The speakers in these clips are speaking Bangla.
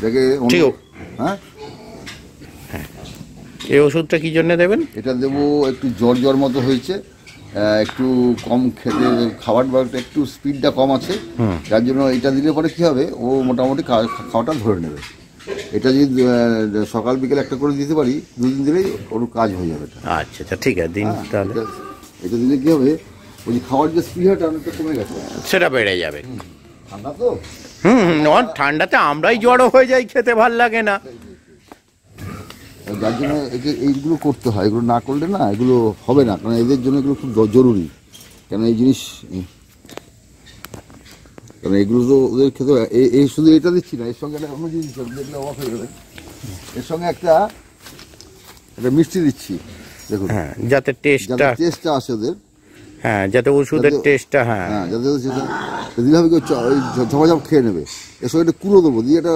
দেখে ঠিক। হ্যাঁ, এই ওষুধটা কি জন্য দেবেন? এটা দেবো একটু জ্বর মতো হয়েছে, একটু কম খেতে, খাবারটা একটু স্পিডটা কম আছে, যার জন্য এটা দিলে পরে কী হবে, ও মোটামুটি খাওয়াটা ধরে নেবে। এটা যদি সকাল বিকেল একটা করে দিতে পারি, 2 দিন দিলেই ওর কাজ হয়ে যাবে। আচ্ছা আচ্ছা, ঠিক আছে, দিন তাহলে। এটা দিলে কী হবে, ওই যে খাওয়ার যে স্পিডটা অনেকটা কমে গেছে, সেটা বেড়ে যাবে। ঠান্ডা তো, ঠান্ডাতে আমরাই জড়ো হয়ে যাই, খেতে ভাল লাগে না, যার জন্য এইগুলো করতে হয়। এগুলো না করলে না এগুলো হবে না, কারণ এদের জন্য এগুলো খুব জরুরি। কেন এই জিনিস, কারণ এগুলো তো ওদের খেতে হয়। এই শুধু এটা দিচ্ছি না, এর সঙ্গে একটা অন্য জিনিস দেখলে অবাক হয়ে যাবে, এর সঙ্গে একটা মিষ্টি দিচ্ছি, দেখুন, হ্যাঁ, যাতে টেস্টটা আসে ওদের। হ্যাঁ, যাতে ওষুধের টেস্টটা, হ্যাঁ যাতে সেটা দিলে হবে, ঝপাঝপ খেয়ে নেবে। এর সঙ্গে একটা কুলো দেবো, দিয়ে একটা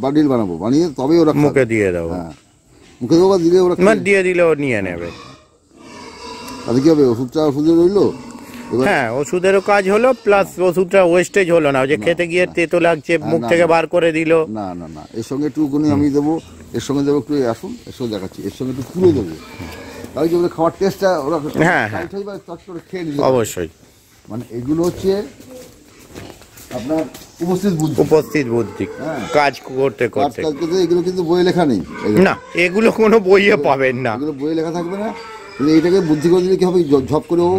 বান্ডিল বানাবো, বানিয়ে তবে ওরা মুখে দিয়ে দেবো। হ্যাঁ, মুখে দেবো, দিলে ওরা দিয়ে দিলে ও নিয়ে নেবে। তাহলে কি হবে, ওষুধে রইলো। হ্যাঁ, ওষুধেরও কাজ হলো, প্লাস ওষুধটা ওয়েস্টেজ হলো না, যে খেতে গিয়ে তেতো লাগছে, মুখ থেকে বার করে দিল। না না না, এর সঙ্গে একটুখানি আমি দেবো, এর সঙ্গে দেবো একটু, আসুন এর সঙ্গে দেখাচ্ছি, এর সঙ্গে একটু কুলো দেবো, তাহলে কি ওদের খাওয়ার টেস্টটা ওরা খেয়ে নিল। অবশ্যই, মানে এগুলো হচ্ছে আপনার উপস্থিত বুদ্ধি, কাজ করতে করতে। এগুলো কিন্তু বইয়ে লেখা নেই, না, এগুলো কোনো বইয়ে পাবেন না, এগুলো বইয়ে লেখা থাকবে না। কিন্তু এইটাকে বুদ্ধি করে দিলে কি হবে, ঝপ করে ও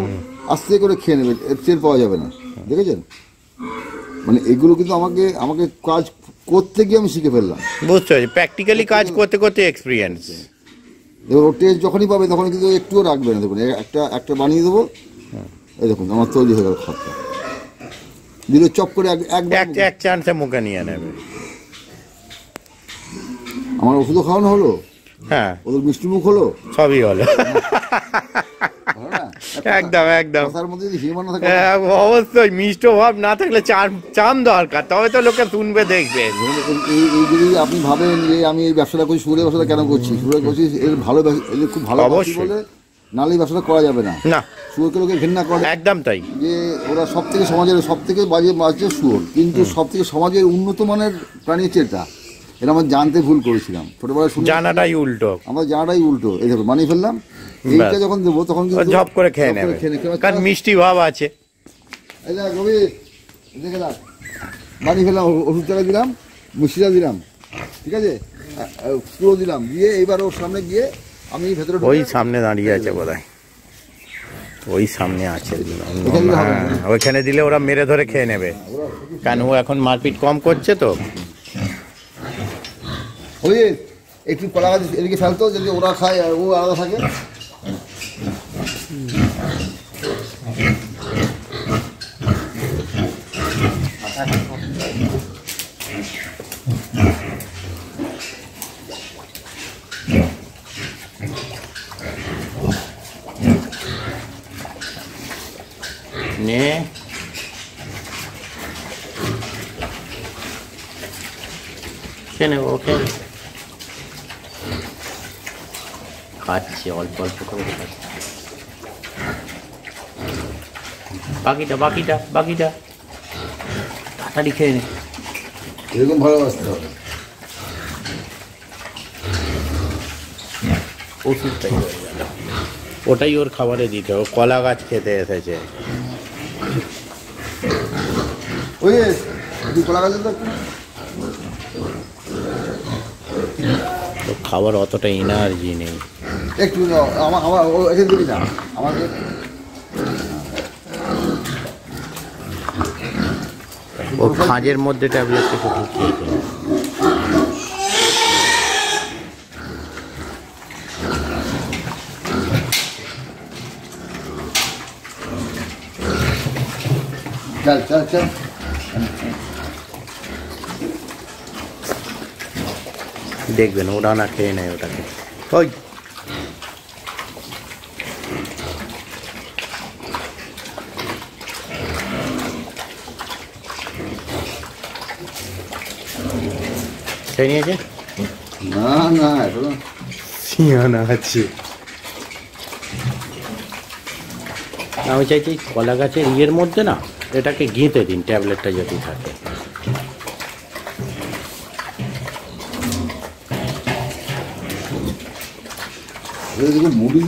আস্তে করে খেয়ে নেবে, টের পাওয়া যাবে না, দেখেছেন? মানে এগুলো কিন্তু আমাকে কাজ করতে গিয়ে আমি শিখে ফেললাম, বুঝতে পারছি, প্র্যাকটিক্যালি কাজ করতে করতে এক্সপিরিয়েন্স। এবার ও টেস্ট যখনই পাবে তখন কিন্তু একটুও রাখবে না। দেখুন, একটা বানিয়ে দেবো, এই দেখুন আমার তৈরি হয়ে গেল খাবারটা, দিলে চপ করে এক চান্সে মুখে নিয়ে নেবে। আমার ওষুধও খাওয়ানো হলো, হ্যাঁ, ওদের মিষ্টি মুখ হলো, সবই হলো। একদম একদম, অবশ্যই মিষ্ট ভাব না থাকলে চাম দরকার, তবে তো লোকে শুনবে, দেখবে। যদি আপনি ভাবেন যে আমি এই ব্যবসাটা করছি, সুরের ব্যবসাটা কেন করছি, সুরের করছি এর ভালো, এদের খুব ভালো বলে, নাহলে এই ব্যবসাটা করা যাবে না। না, শুয়োরকে লোকে ঘৃণা করে, একদম তাই, যে ওরা সমাজের সব থেকে বাজে শুয়োর, কিন্তু সব থেকে সমাজের উন্নত মানের প্রাণী হচ্ছে এটা আমরা জানতে ভুল করেছিলাম ছোটবেলায়, জানাটাই উল্টো, আমরা জানাটাই উল্টো। এই দেখো বানিয়ে ফেললাম, এইটা যখন দেবো তখন ঝপ করে খেয়ে নেবে, কারণ মিষ্টি ভাব আছে। এই দেখ রবি, দেখে দেখ, বানিয়ে ফেললাম, ওষুধটা দিলাম, মিষ্টিটা দিলাম, ঠিক আছে, পুরো দিলাম, দিয়ে এইবার ওর সামনে গিয়ে আমি ভেতরে, ওই সামনে দাঁড়িয়ে আছে বোধহয়, ওই সামনে আছে, ওইখানে দিলে ওরা মেরে ধরে খেয়ে নেবে, কারণ ও এখন মারপিট কম করছে তো। ওই একটু কলা গাছ এদিকে ফেলতো, যদি ওরা খায় আর ও আলাদা থাকে। নে ওকে খাচ্ছে, অল্প অল্প করে খাচ্ছে, বাকিটা তাড়াতাড়ি খেয়ে নে, এরকম ভালোবাসতে হবে। ওষুধটাই হয়ে গেল, ওটাই ওর খাবারে দিতে, ও কলা গাছ খেতে এসেছে। ওই কলা গাছ তো খাবার অতটা এনার্জি নেই, একটু আমাকে ও খাঁজের মধ্যে ট্যাবলেট থেকে ঢুকিয়ে দেয়। চল দেখবেন ওরা না খেয়ে নেয় ওটাকে। ওই খেয়ে নিয়েছে? না না, সিয়ানা আছে। আমি চাইছি কলা গাছের ইয়ের মধ্যে না এটাকে গেঁথে দিন, ট্যাবলেটটা যদি থাকে। দেখুন মুড়ি